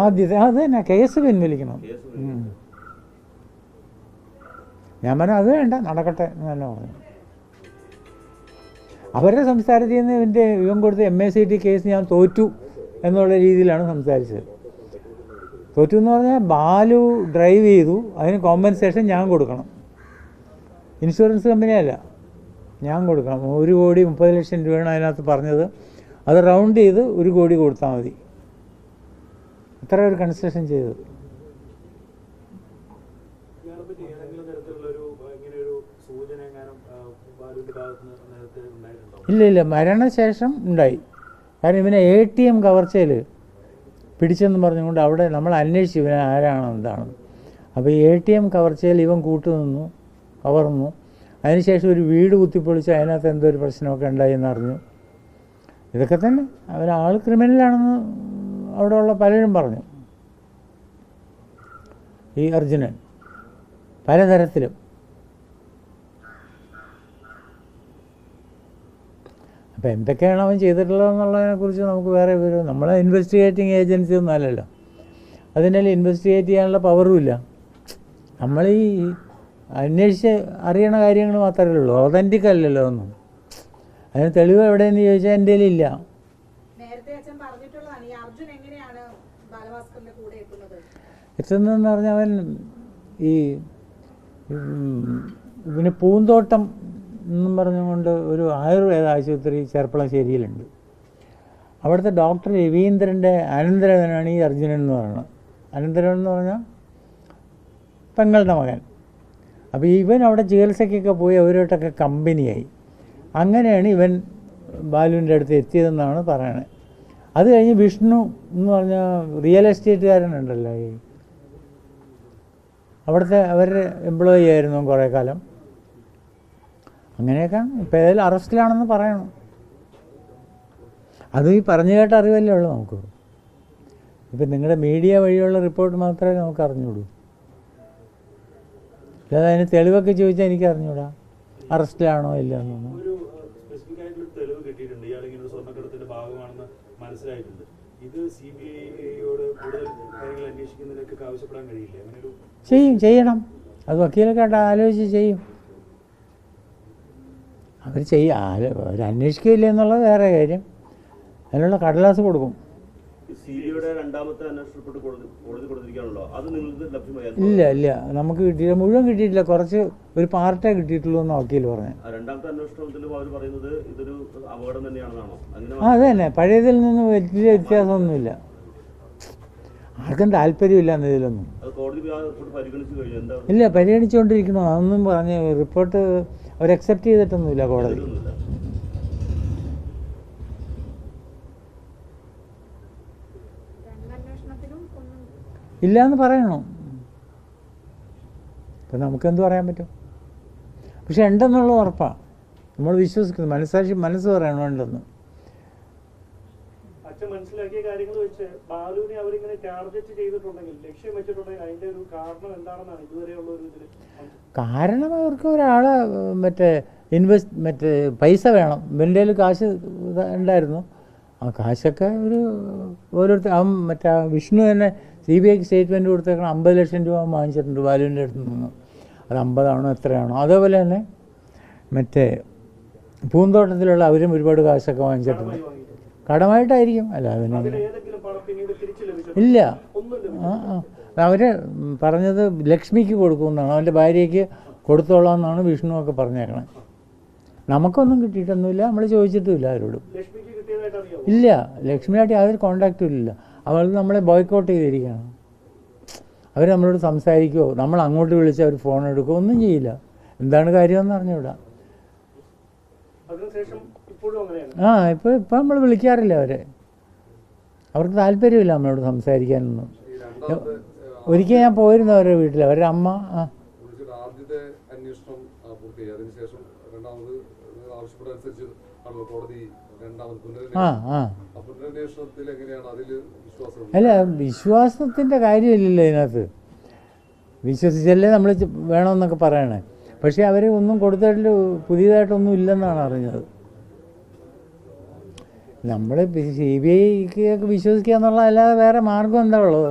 ആദ്യത്തെ അത് തന്നെ കേസ് പിൻവലിക്കണം. ഞാൻ പറഞ്ഞു അത് വേണ്ട, നടക്കട്ടെ എന്ന് തന്നെ പറഞ്ഞു. അവരുടെ സംസാരത്തിൽ നിന്ന് ഇവൻ കൊടുത്ത MACT കേസ് ഞാൻ തോറ്റു എന്നുള്ള രീതിയിലാണ് സംസാരിച്ചത്. തോറ്റു എന്ന് പറഞ്ഞാൽ ബാലു ഡ്രൈവ് ചെയ്തു, അതിന് കോമ്പൻസേഷൻ ഞാൻ കൊടുക്കണം. ഇൻഷുറൻസ് കമ്പനിയല്ല, ഞാൻ കൊടുക്കണം. 1,30,00,000 രൂപയാണ് അതിനകത്ത് പറഞ്ഞത്. അത് റൗണ്ട് ചെയ്ത് 1 കോടി കൊടുത്താൽ മതി. അത്ര ഒരു കൺസെഷൻ ചെയ്തത്. ഇല്ല, മരണശേഷം ഉണ്ടായി. കാരണം ഇവനെ ATM കവർച്ചയിൽ പിടിച്ചെന്ന് പറഞ്ഞുകൊണ്ട് അവിടെ നമ്മൾ അന്വേഷിച്ചു ഇവനെ ആരാണ് എന്താണ്. അപ്പോൾ ഈ ATM കവർച്ചയിൽ ഇവൻ കൂട്ടുനിന്നു, കവർന്നു. അതിനുശേഷം ഒരു വീട് കുത്തിപ്പൊളിച്ച് അതിനകത്ത് എന്തോ ഒരു പ്രശ്നമൊക്കെ ഉണ്ടായി എന്നറിഞ്ഞു. ഇതൊക്കെ തന്നെ അവരാൾ ക്രിമിനലാണെന്ന് അവിടെയുള്ള പലരും പറഞ്ഞു. ഈ അർജുനൻ പലതരത്തിലും. അപ്പോൾ എന്തൊക്കെയാണ് അവൻ ചെയ്തിട്ടുള്ളതെന്നുള്ളതിനെക്കുറിച്ച് നമുക്ക് വേറെ വിവരം, നമ്മളെ ഇൻവെസ്റ്റിഗേറ്റിംഗ് ഏജൻസി ഒന്നും അല്ലല്ലോ, അതിനെ ഇൻവെസ്റ്റിഗേറ്റ് ചെയ്യാനുള്ള പവറും ഇല്ല. നമ്മൾ ഈ അന്വേഷിച്ച് അറിയണ കാര്യങ്ങൾ മാത്രമേ ഉള്ളൂ, ഒതൻറ്റിക് അല്ലല്ലോ ഒന്നും. അതിന് തെളിവ് എവിടെയെന്ന് ചോദിച്ചാൽ എൻ്റെ കയ്യിലില്ല. എത്തുന്നതെന്ന് പറഞ്ഞാൽ അവൻ പിന്നെ പൂന്തോട്ടം എന്നും പറഞ്ഞുകൊണ്ട് ഒരു ആയുർവേദ ആശുപത്രി ചെർപ്പളശ്ശേരിയിലുണ്ട്. അവിടുത്തെ ഡോക്ടർ രവീന്ദ്രൻ്റെ അനന്തരവനാണ് ഈ അർജുനൻ എന്ന് പറയുന്നത്. അനന്തരവൻ എന്ന് പറഞ്ഞാൽ പെങ്ങളുടെ മകൻ. അപ്പോൾ ഇവൻ അവിടെ ചികിത്സയ്ക്കൊക്കെ പോയി അവരോട്ടൊക്കെ കമ്പനിയായി. അങ്ങനെയാണ് ഇവൻ ബാലുവിൻ്റെ അടുത്ത് എത്തിയതെന്നാണ് പറയണത്. അത് കഴിഞ്ഞ് വിഷ്ണു എന്ന് പറഞ്ഞ റിയൽ എസ്റ്റേറ്റുകാരനുണ്ടല്ലോ, ഈ അവിടുത്തെ അവരുടെ എംപ്ലോയി ആയിരുന്നു കുറേ കാലം. അങ്ങനെയൊക്കെയാണ്. ഇപ്പോൾ ഏതായാലും അറസ്റ്റിലാണെന്ന് പറയണം. അതും ഈ പറഞ്ഞു കേട്ട അറിവല്ലേ ഉള്ളൂ നമുക്ക്. ഇപ്പം നിങ്ങളുടെ മീഡിയ വഴിയുള്ള റിപ്പോർട്ട് മാത്രമേ നമുക്ക് അറിഞ്ഞുള്ളൂ. അല്ലാതെ അതിന് തെളിവൊക്കെ ചോദിച്ചാൽ എനിക്ക് അറിഞ്ഞൂടാ അറസ്റ്റിലാണോ ഇല്ല എന്നൊന്നും. ചെയ്യണം. അത് വക്കീലൊക്കെ ആലോചിച്ച് ചെയ്യും. അവരന്വേഷിക്കില്ല എന്നുള്ളത് വേറെ കാര്യം. അതിനുള്ള കടലാസ് കൊടുക്കും. ഇല്ല, നമുക്ക് കിട്ടിയില്ല, മുഴുവൻ കിട്ടിയിട്ടില്ല. കുറച്ച് ഒരു പാർട്ടേ കിട്ടിയിട്ടുള്ളൂ എന്ന് വക്കീൽ പറഞ്ഞു. അത് തന്നെ, പഴയതിൽ നിന്ന് വലിയ വ്യത്യാസമൊന്നുമില്ല. ആർക്കും താല്പര്യമില്ല എന്നതിലൊന്നും. ഇല്ല, പരിഗണിച്ചുകൊണ്ടിരിക്കണോ അതൊന്നും പറഞ്ഞ് റിപ്പോർട്ട് അവർ അക്സെപ്റ്റ് ചെയ്തിട്ടൊന്നുമില്ല കോടതി. ഇല്ല എന്ന് പറയണോ? ഇപ്പം നമുക്കെന്ത് പറയാൻ പറ്റും? പക്ഷെ ഉണ്ടെന്നുള്ളത് ഉറപ്പാണ്. നമ്മൾ വിശ്വസിക്കുന്നു, മനസ്സ് പറയണം ഉണ്ടെന്ന്. മനസ്സിലാക്കിയ കാര്യങ്ങൾ വെച്ച് ബാലുവിനെ അവരിങ്ങനെ ടാർഗറ്റ് ചെയ്തിട്ടുണ്ടെങ്കിൽ, ലക്ഷ്യം വെച്ചിട്ടുണ്ടെങ്കിൽ അതിന്റെ ഒരു കാരണം എന്താണെന്നാണ് ഇതുവരെയുള്ള ഒരു ഇതിൽ? കാരണം അവർക്ക് ഒരാളെ മറ്റേ പൈസ വേണം. ഇവൻ്റെ കയ്യിൽ കാശ് ഉണ്ടായിരുന്നു. ആ കാശൊക്കെ ഓരോരുത്തർ വിഷ്ണു തന്നെ CBIക്ക് സ്റ്റേറ്റ്മെൻറ്റ് കൊടുത്തേക്കണം. 50 ലക്ഷം രൂപ വാങ്ങിച്ചിട്ടുണ്ട് ബാലുവിൻ്റെ അടുത്ത് നിന്ന്. അത് 50 ആണോ എത്രയാണോ. അതേപോലെ തന്നെ മറ്റേ പൂന്തോട്ടത്തിലുള്ള അവരും ഒരുപാട് കാശൊക്കെ വാങ്ങിച്ചിട്ടുണ്ട്. കടമായിട്ടായിരിക്കും. അല്ല അതിന് ഇല്ല. അവർ പറഞ്ഞത് ലക്ഷ്മിക്ക് കൊടുക്കുമെന്നാണ്, അവൻ്റെ ഭാര്യയ്ക്ക് കൊടുത്തോളാം എന്നാണ് വിഷ്ണുവൊക്കെ പറഞ്ഞേക്കണേ. നമുക്കൊന്നും കിട്ടിയിട്ടൊന്നുമില്ല, നമ്മൾ ചോദിച്ചിട്ടുമില്ല ആരോടും. ഇല്ല, ലക്ഷ്മിയായിട്ട് യാതൊരു കോണ്ടാക്റ്റും ഇല്ല. അവൾ നമ്മളെ ബോയ്ക്കോട്ട് ചെയ്തിരിക്കുകയാണ്. അവർ നമ്മളോട് സംസാരിക്കുമോ, നമ്മൾ അങ്ങോട്ട് വിളിച്ച് അവർ ഫോൺ എടുക്കുമോ, ഒന്നും ചെയ്യില്ല. എന്താണ് കാര്യമെന്ന് അറിഞ്ഞൂടാ. ഇപ്പം നമ്മൾ വിളിക്കാറില്ല അവരെ. അവർക്ക് താല്പര്യമില്ല നമ്മളോട് സംസാരിക്കാനൊന്നും. ഒരിക്കൽ ഞാൻ പോയിരുന്നു അവരുടെ വീട്ടിൽ, അവരുടെ അമ്മ അല്ല, വിശ്വാസത്തിൻ്റെ കാര്യമില്ലല്ലോ ഇതിനകത്ത്. വിശ്വസിച്ചല്ലേ നമ്മൾ വേണമെന്നൊക്കെ പറയണേ. പക്ഷേ അവർ ഒന്നും കൊടുത്തിട്ട് പുതിയതായിട്ടൊന്നും ഇല്ലെന്നാണ് അറിഞ്ഞത്. നമ്മൾ CBI ഒക്കെ വിശ്വസിക്കുക എന്നുള്ള അല്ലാതെ വേറെ മാർഗം എന്താ ഉള്ളത്?